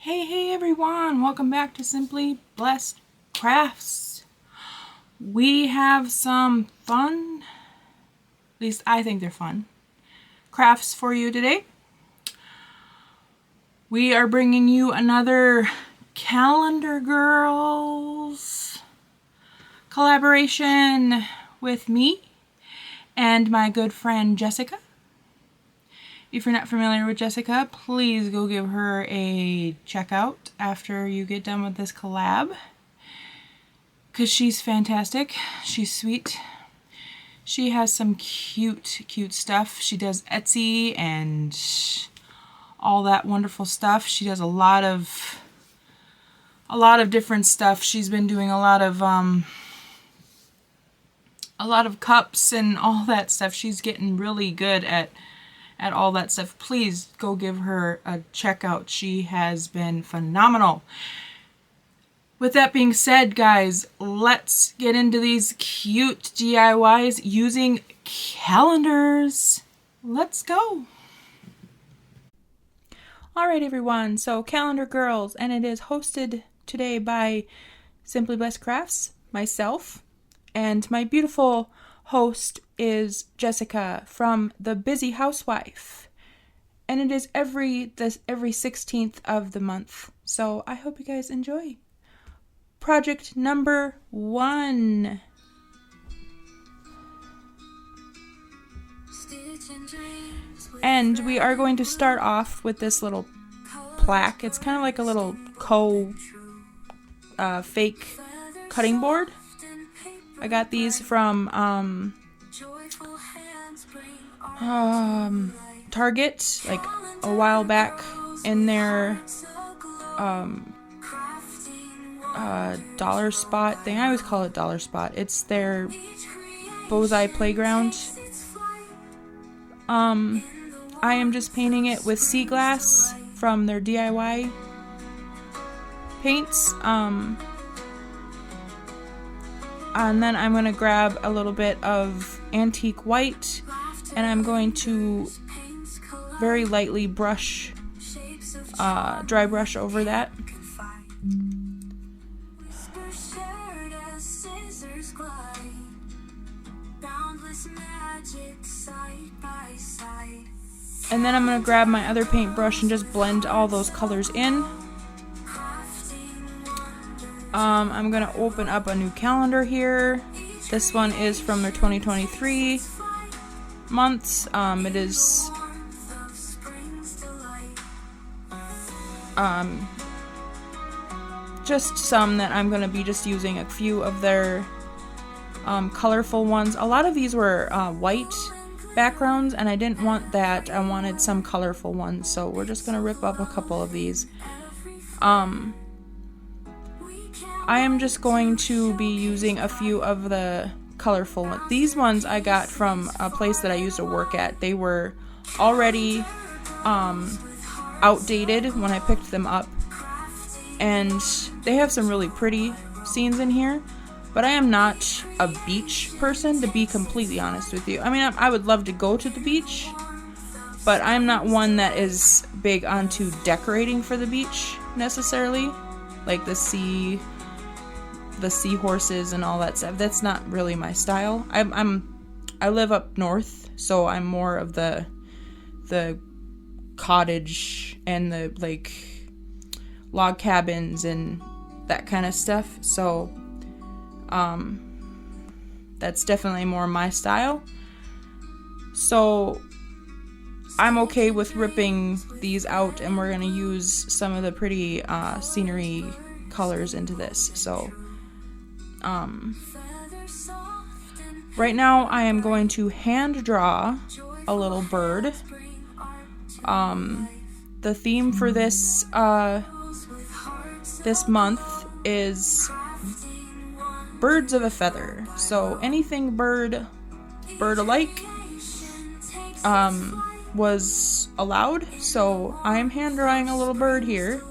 Hey everyone, welcome back to Simply Blessed Crafts. We have some fun, at least I think they're fun, crafts for you today. We are bringing you another Calendar Girls collaboration with me and my good friend Jessica. If you're not familiar with Jessica, please go give her a check out after you get done with this collab, because she's fantastic. She's sweet. She has some cute stuff. She does Etsy and all that wonderful stuff. She does a lot of different stuff. She's been doing a lot of cups and all that stuff. She's getting really good at all that stuff. Please go give her a check out. She has been phenomenal. With that being said, guys, let's get into these cute DIYs using calendars. Let's go. Alright everyone, so Calendar Girls, and it is hosted today by Simply Blessed Crafts, myself, and my beautiful host is Jessica from The Busy Housewife, and it is every 16th of the month. So I hope you guys enjoy. Project number 1. And we are going to start off with this little plaque. It's kind of like a little fake cutting board. I got these from Target like a while back in their Dollar Spot thing. I always call it Dollar Spot. It's their Bonsai Playground. I am just painting it with sea glass from their DIY paints. And then I'm going to grab a little bit of antique white, and I'm going to very lightly brush, dry brush over that. And then I'm going to grab my other paintbrush and just blend all those colors in. I'm going to open up a new calendar here. This one is from their 2023 months. It is just some that I'm going to be just using a few of their colorful ones. A lot of these were white backgrounds, and I didn't want that. I wanted some colorful ones, so we're just going to rip up a couple of these. I am just going to be using a few of the colorful ones. These ones I got from a place that I used to work at. They were already outdated when I picked them up, and they have some really pretty scenes in here, but I am not a beach person, to be completely honest with you. I mean, I would love to go to the beach, but I'm not one that is big onto decorating for the beach necessarily, like the seahorses and all that stuff. That's not really my style. I live up north, so I'm more of the cottage and the like log cabins and that kind of stuff. So that's definitely more my style. So I'm okay with ripping these out, and we're gonna use some of the pretty scenery colors into this. So right now I am going to hand draw a little bird. The theme for this month is birds of a feather. So anything bird alike was allowed. So I'm hand drawing a little bird here.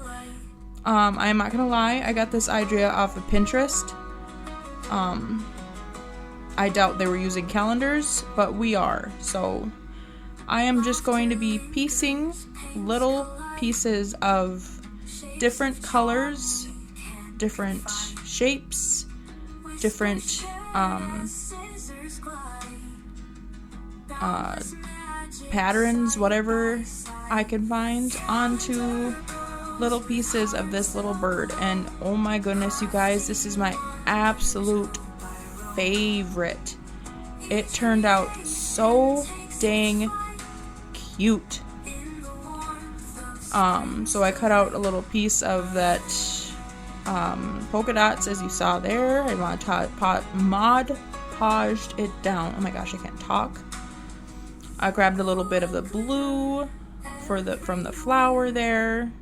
I'm not gonna lie, I got this idea off of Pinterest. I doubt they were using calendars, but we are. So I am just going to be piecing little pieces of different colors, different shapes, different patterns, whatever I can find, onto little pieces of this little bird. And oh my goodness, you guys, this is my absolute favorite. It turned out so dang cute. So I cut out a little piece of that polka dots, as you saw there. I ModPodged it down. Oh my gosh, I can't talk. I grabbed a little bit of the blue from the flower there.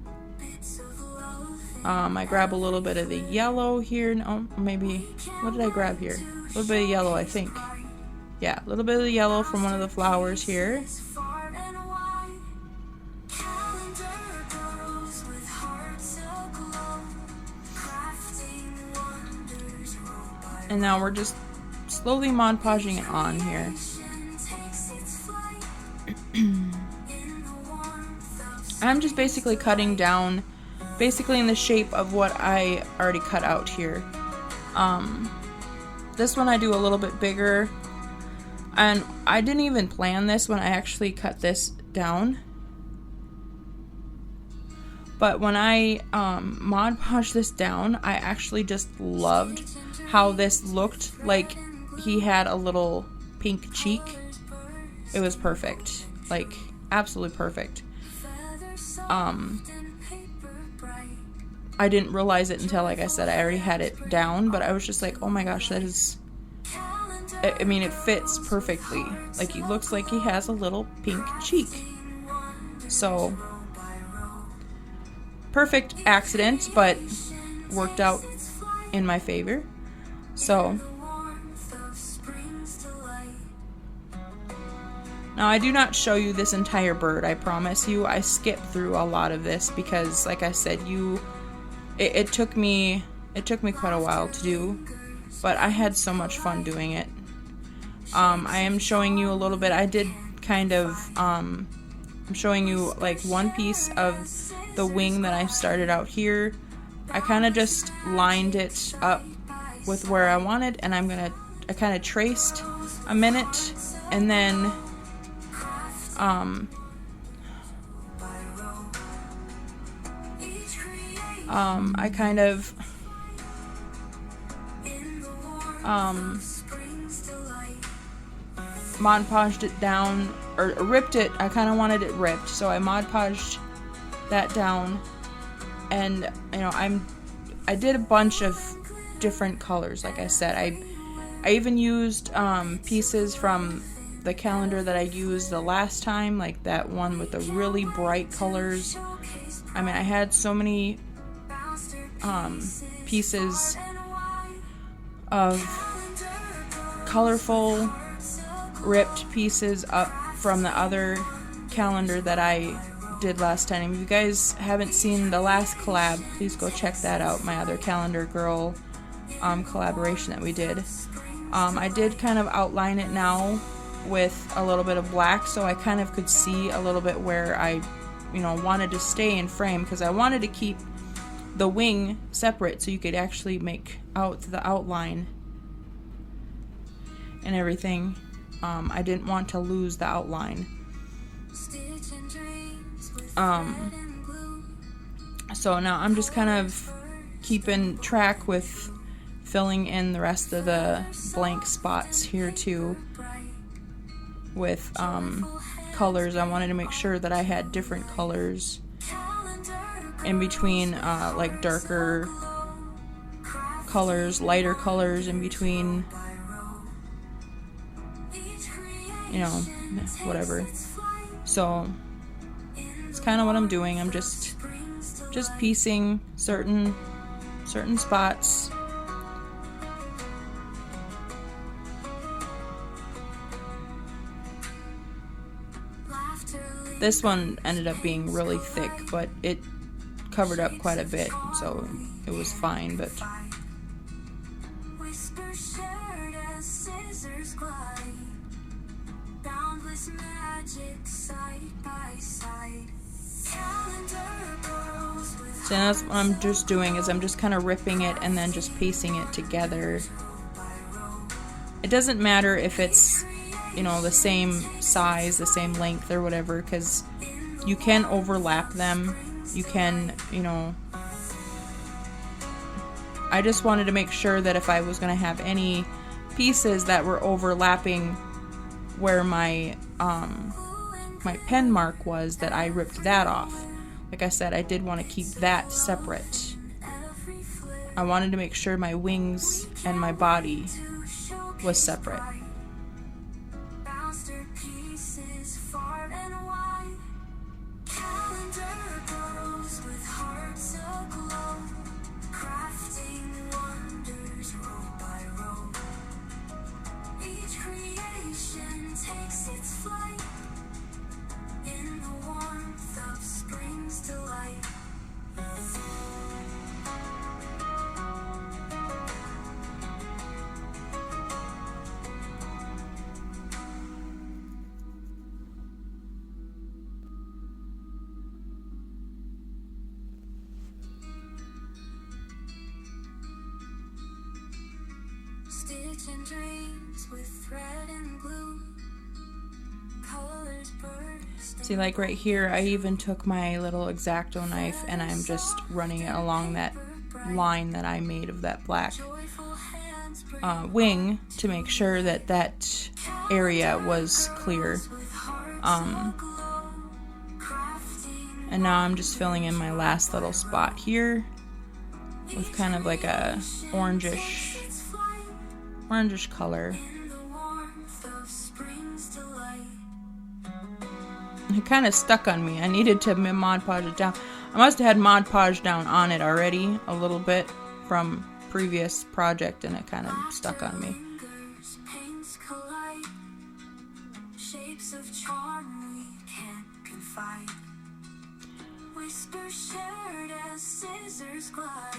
I grab a little bit of the yellow here. No, maybe, what did I grab here? A little bit of yellow, I think. Yeah, a little bit of the yellow from one of the flowers here. And now we're just slowly ModPodging it on here. I'm just basically cutting down, basically in the shape of what I already cut out here. This one I do a little bit bigger, and I didn't even plan this when I actually cut this down. But when I ModPodged this down, I actually just loved how this looked like he had a little pink cheek. It was perfect. Like, absolutely perfect. I didn't realize it until, like I said, I already had it down, but I was just like, oh my gosh, that is... I mean, it fits perfectly. Like, he looks like he has a little pink cheek. So, perfect accident, but worked out in my favor. So, now I do not show you this entire bird, I promise you. I skip through a lot of this because, like I said, it took me quite a while to do, but I had so much fun doing it. I am showing you a little bit. I did kind of, I'm showing you like one piece of the wing that I started out here. I kind of just lined it up with where I wanted, and I kind of traced a minute, and then I kind of ModPodged it down, or ripped it. I kind of wanted it ripped, so I ModPodged that down, and you know, I did a bunch of different colors. Like I said, I even used pieces from the calendar that I used the last time, like that one with the really bright colors. I mean, I had so many pieces of colorful ripped pieces up from the other calendar that I did last time. If you guys haven't seen the last collab, please go check that out, my other calendar girl collaboration that we did. I did kind of outline it now with a little bit of black, so I kind of could see a little bit where I, wanted to stay in frame, because I wanted to keep the wing separate so you could actually make out the outline and everything. I didn't want to lose the outline. So now I'm just kind of keeping track with filling in the rest of the blank spots here too with colors. I wanted to make sure that I had different colors in between, like darker colors, lighter colors in between, whatever. So it's kind of what I'm doing. I'm just piecing certain spots. This one ended up being really thick, but it covered up quite a bit, so it was fine. But So that's what I'm just doing, is I'm just kind of ripping it and then just piecing it together. It doesn't matter if it's, you know, the same size, the same length or whatever, because you can overlap them. You can, you know, I just wanted to make sure that if I was going to have any pieces that were overlapping where my my pen mark was, that I ripped that off. Like I said, I did want to keep that separate. I wanted to make sure my wings and my body was separate. Stitching dreams with thread and glue. Colors burst. See, like right here, I even took my little X-Acto knife and I'm just running it along that line that I made of that black wing to make sure that that area was clear. And now I'm just filling in my last little spot here with kind of like a orangish color. It kind of stuck on me. I needed to Mod Podge it down. I must have had Mod Podge down on it already a little bit from previous project, and it kind of stuck on me. Shapes of charm we can't confide. Whispers shared as scissors glide.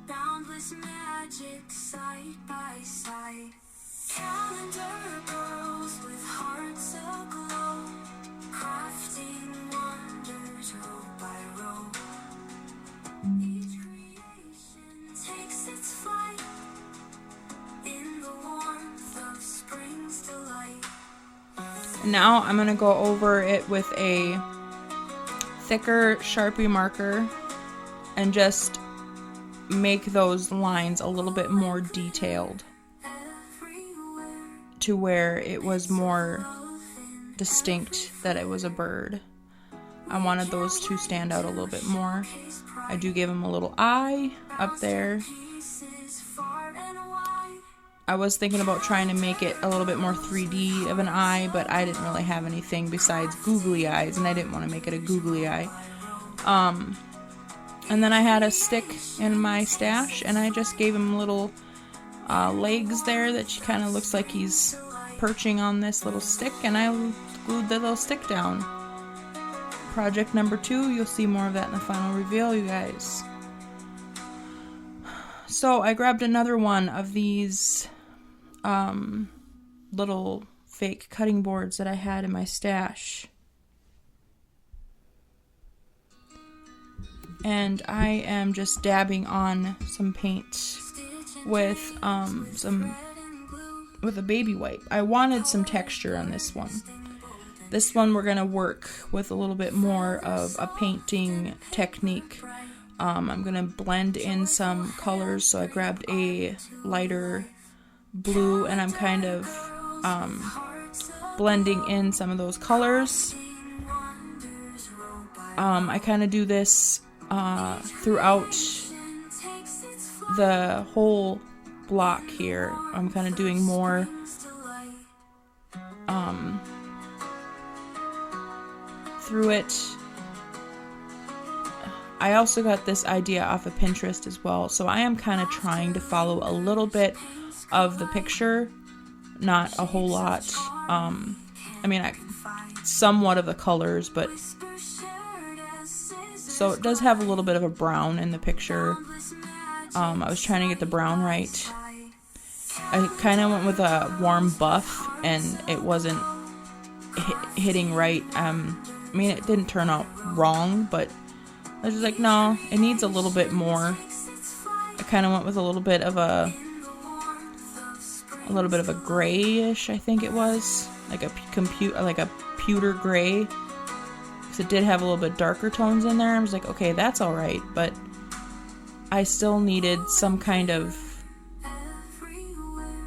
Boundless magic side by side. Calendar girls with hearts aglow, crafting wonders row by row. Each creation takes its flight in the warmth of spring's delight. Now I'm going to go over it with a thicker Sharpie marker and just make those lines a little bit more detailed to where it was more distinct that it was a bird. I wanted those to stand out a little bit more. I do give them a little eye up there. I was thinking about trying to make it a little bit more 3D of an eye, but I didn't really have anything besides googly eyes, and I didn't want to make it a googly eye. And then I had a stick in my stash, and I just gave him little legs there that kind of looks like he's perching on this little stick, and I glued the little stick down. Project number 2, you'll see more of that in the final reveal, you guys. So I grabbed another one of these little fake cutting boards that I had in my stash. And I am just dabbing on some paint with with a baby wipe. I wanted some texture on this one. This one we're gonna work with a little bit more of a painting technique. I'm gonna blend in some colors, so I grabbed a lighter blue and I'm kind of blending in some of those colors. I kind of do this throughout the whole block here. I'm kind of doing more through it. I also got this idea off of Pinterest as well, so I am kind of trying to follow a little bit of the picture, not a whole lot. I mean, somewhat of the colors, but so it does have a little bit of a brown in the picture. I was trying to get the brown right. I kind of went with a warm buff, and it wasn't hitting right. I mean, it didn't turn out wrong, but I was just like, no, it needs a little bit more. I kind of went with a little bit of a grayish, I think it was, like a pewter gray, because it did have a little bit darker tones in there. I was like, okay, that's all right, but I still needed some kind of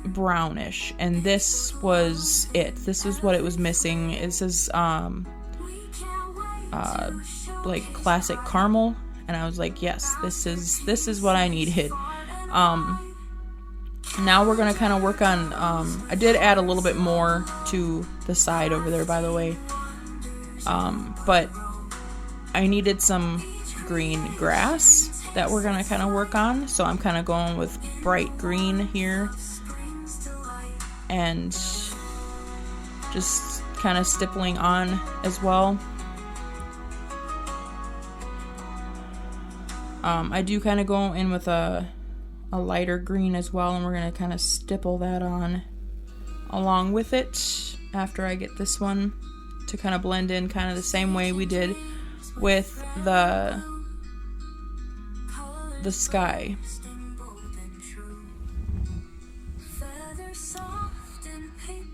brownish, and this was it. This is what it was missing. This is like classic caramel, and I was like, yes, this is what I needed. Now we're gonna kind of work on, I did add a little bit more to the side over there, by the way, but I needed some green grass that we're gonna kind of work on, so I'm kind of going with bright green here, and just kind of stippling on as well. I do kind of go in with a lighter green as well, and we're going to kind of stipple that on along with it after I get this one to kind of blend in kind of the same way we did with the sky.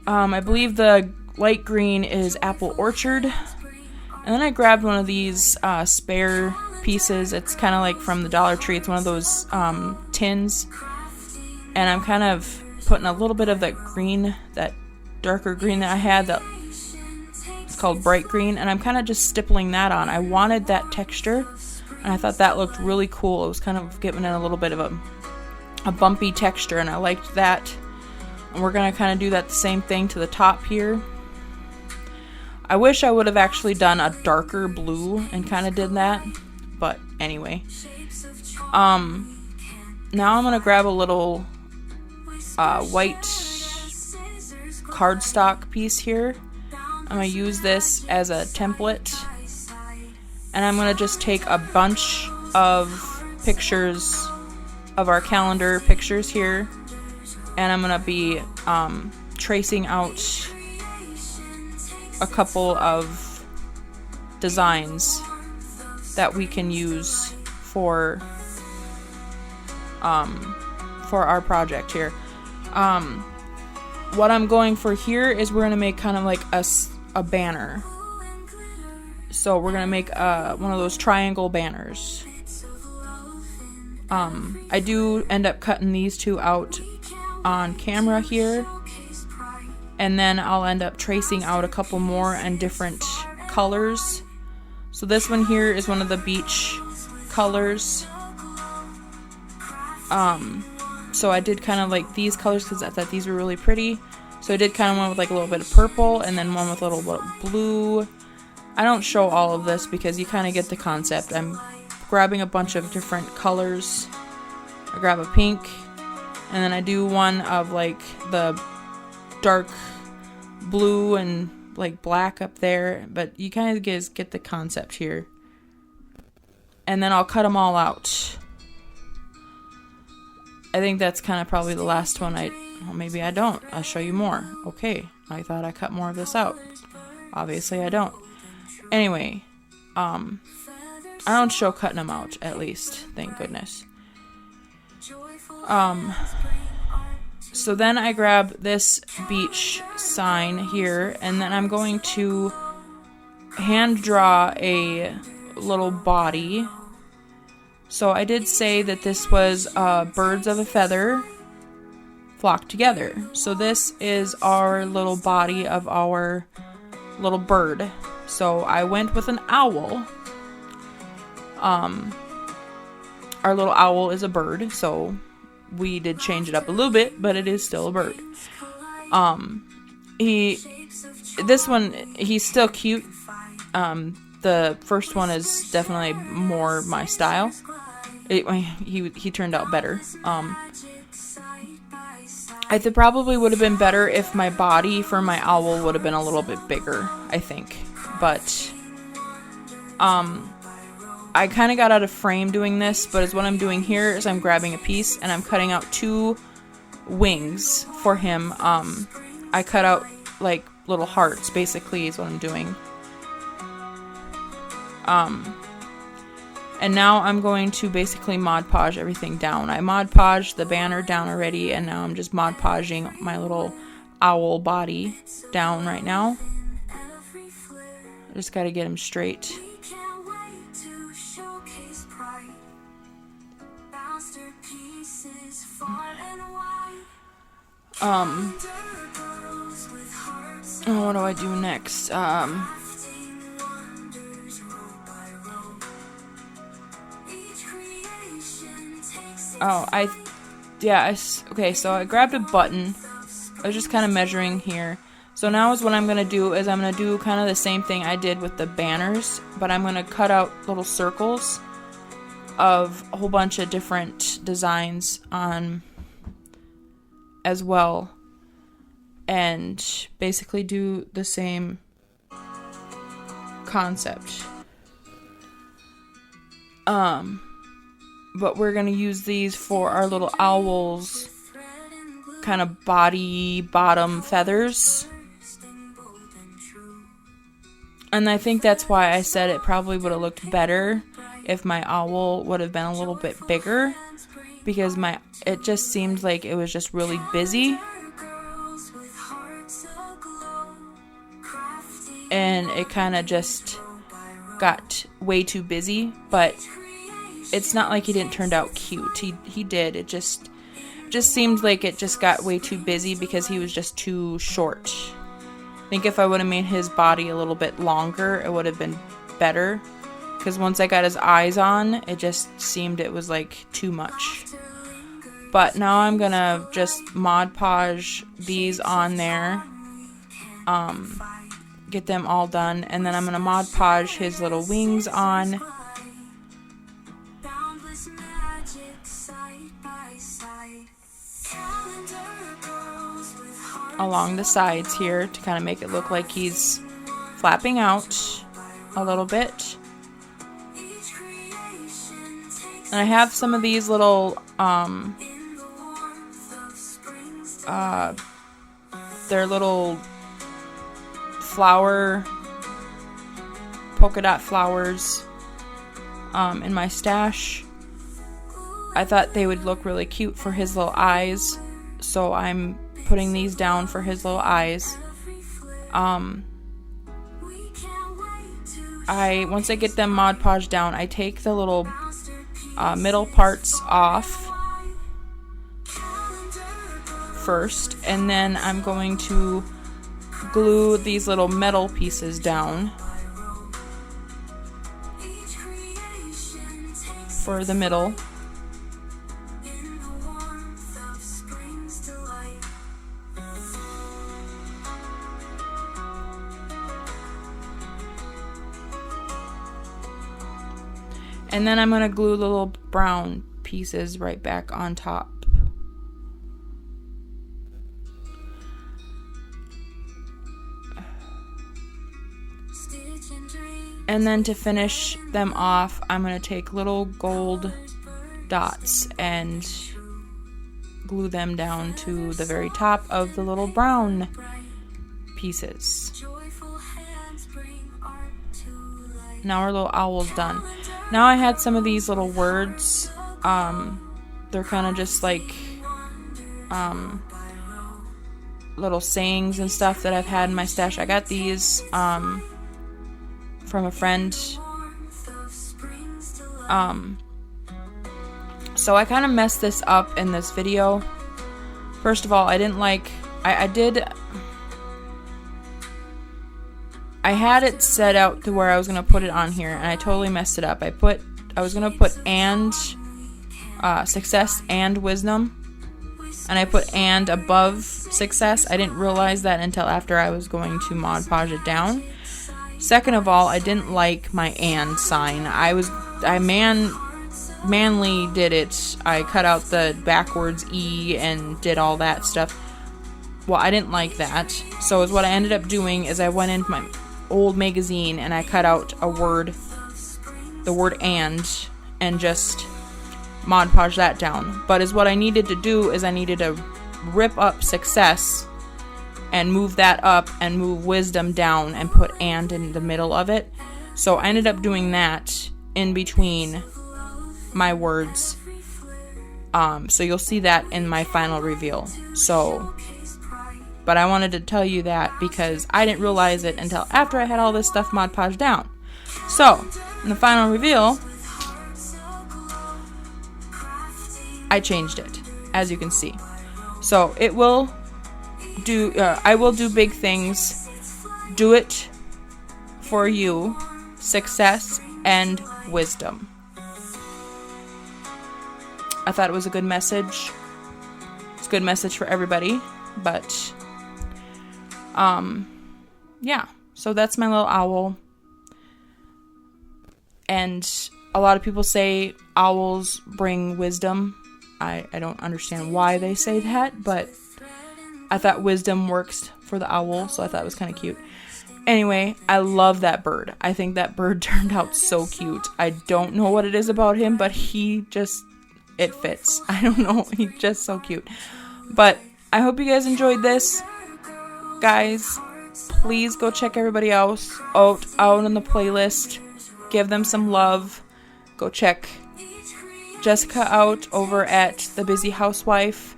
I believe the light green is Apple Orchard, and then I grabbed one of these spare pieces. It's kind of like from the Dollar Tree. It's one of those tins, and I'm kind of putting a little bit of that green, that darker green that I had, that it's called bright green, and I'm kind of just stippling that on. I wanted that texture, and I thought that looked really cool. It was kind of giving it a little bit of a bumpy texture, and I liked that. And we're going to kind of do that the same thing to the top here. I wish I would have actually done a darker blue and kind of did that. But anyway, now I'm going to grab a little white cardstock piece here. I'm going to use this as a template, and I'm going to just take a bunch of pictures of our calendar pictures here, and I'm going to be tracing out a couple of designs that we can use for our project here. What I'm going for here is we're going to make kind of like a banner. So we're going to make one of those triangle banners. I do end up cutting these two out on camera here, and then I'll end up tracing out a couple more in different colors. So this one here is one of the beach colors. So I did kind of like these colors because I thought these were really pretty. So I did kind of one with like a little bit of purple, and then one with a little bit of blue. I don't show all of this because you kind of get the concept. I'm grabbing a bunch of different colors. I grab a pink, and then I do one of like the dark blue and like black up there, but you kind of get the concept here. And then I'll cut them all out. I think that's kind of probably the last one. Well, maybe I don't. I'll show you more. Okay, I thought I cut more of this out. Obviously I don't. Anyway, I don't show cutting them out, at least. Thank goodness. So then I grab this beach sign here, and then I'm going to hand draw a little body. So I did say that this was birds of a feather flock together. So this is our little body of our little bird. So I went with an owl. Our little owl is a bird, so we did change it up a little bit, but it is still a bird. This one, he's still cute. The first one is definitely more my style. He turned out better. I probably would have been better if my body for my owl would have been a little bit bigger, I think. But I kind of got out of frame doing this, but what I'm doing here is I'm grabbing a piece and I'm cutting out 2 wings for him. I cut out like little hearts, basically, is what I'm doing. And now I'm going to basically Mod Podge everything down. I Mod Podged the banner down already, and now I'm just Mod Podging my little owl body down right now. I just gotta get him straight. What do I do next? Okay, so I grabbed a button. I was just kind of measuring here. So now is what I'm going to do is I'm going to do kind of the same thing I did with the banners, but I'm going to cut out little circles of a whole bunch of different designs on as well, and basically do the same concept. But we're going to use these for our little owls kind of bottom feathers. And I think that's why I said it probably would have looked better if my owl would have been a little bit bigger, because it just seemed like it was just really busy. And it kind of just got way too busy, but it's not like he didn't turn out cute. He did. It just seemed like it just got way too busy because he was just too short. I think if I would have made his body a little bit longer, it would have been better. Because once I got his eyes on, it just seemed it was like too much. But now I'm gonna just Mod Podge these on there. Get them all done, and then I'm gonna Mod Podge his little wings on. Along the sides here to kind of make it look like he's flapping out a little bit. And I have some of these little they're little polka dot flowers in my stash. I thought they would look really cute for his little eyes, so I'm putting these down for his little eyes. Once I get them Mod Podged down, I take the little middle parts off first, and then I'm going to glue these little metal pieces down for the middle. And then I'm going to glue the little brown pieces right back on top. And then to finish them off, I'm going to take little gold dots and glue them down to the very top of the little brown pieces. Now our little owl's done. Now I had some of these little words. They're kind of just like little sayings and stuff that I've had in my stash. I got these from a friend. So I kind of messed this up in this video. First of all, I didn't like... I had it set out to where I was going to put it on here, and I totally messed it up. I was going to put and success and wisdom, and I put and above success. I didn't realize that until after I was going to Mod Podge it down. Second of all, I didn't like my and sign. I manly did it. I cut out the backwards E and did all that stuff. Well, I didn't like that. So what I ended up doing is I went into my old magazine and I cut out the word and just Mod Podge that down. But what I needed to do is I needed to rip up success and move that up and move wisdom down and put and in the middle of it. So I ended up doing that in between my words. So you'll see that in my final reveal. So, but I wanted to tell you that because I didn't realize it until after I had all this stuff Mod Podged down. So, in the final reveal, I changed it, as you can see. So it will do, I will do big things, do it for you, success, and wisdom. I thought it was a good message. It's a good message for everybody, but, yeah. So that's my little owl. And a lot of people say owls bring wisdom. I don't understand why they say that, but I thought wisdom works for the owl, so I thought it was kind of cute. Anyway, I love that bird. I think that bird turned out so cute. I don't know what it is about him, but it fits. I don't know. He's just so cute. But I hope you guys enjoyed this. Guys, please go check everybody else out on the playlist. Give them some love. Go check Jessica out over at The Busy Housewife.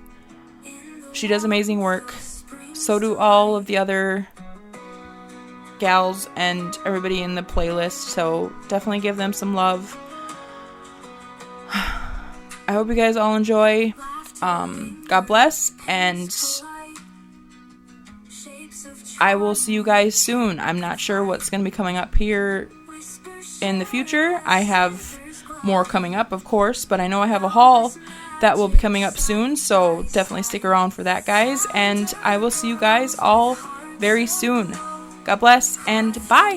She does amazing work. So do all of the other gals and everybody in the playlist. So definitely give them some love. I hope you guys all enjoy. God bless. And I will see you guys soon. I'm not sure what's going to be coming up here in the future. I have more coming up, of course, but I know I have a haul that will be coming up soon, so definitely stick around for that, guys, and I will see you guys all very soon. God bless, and bye!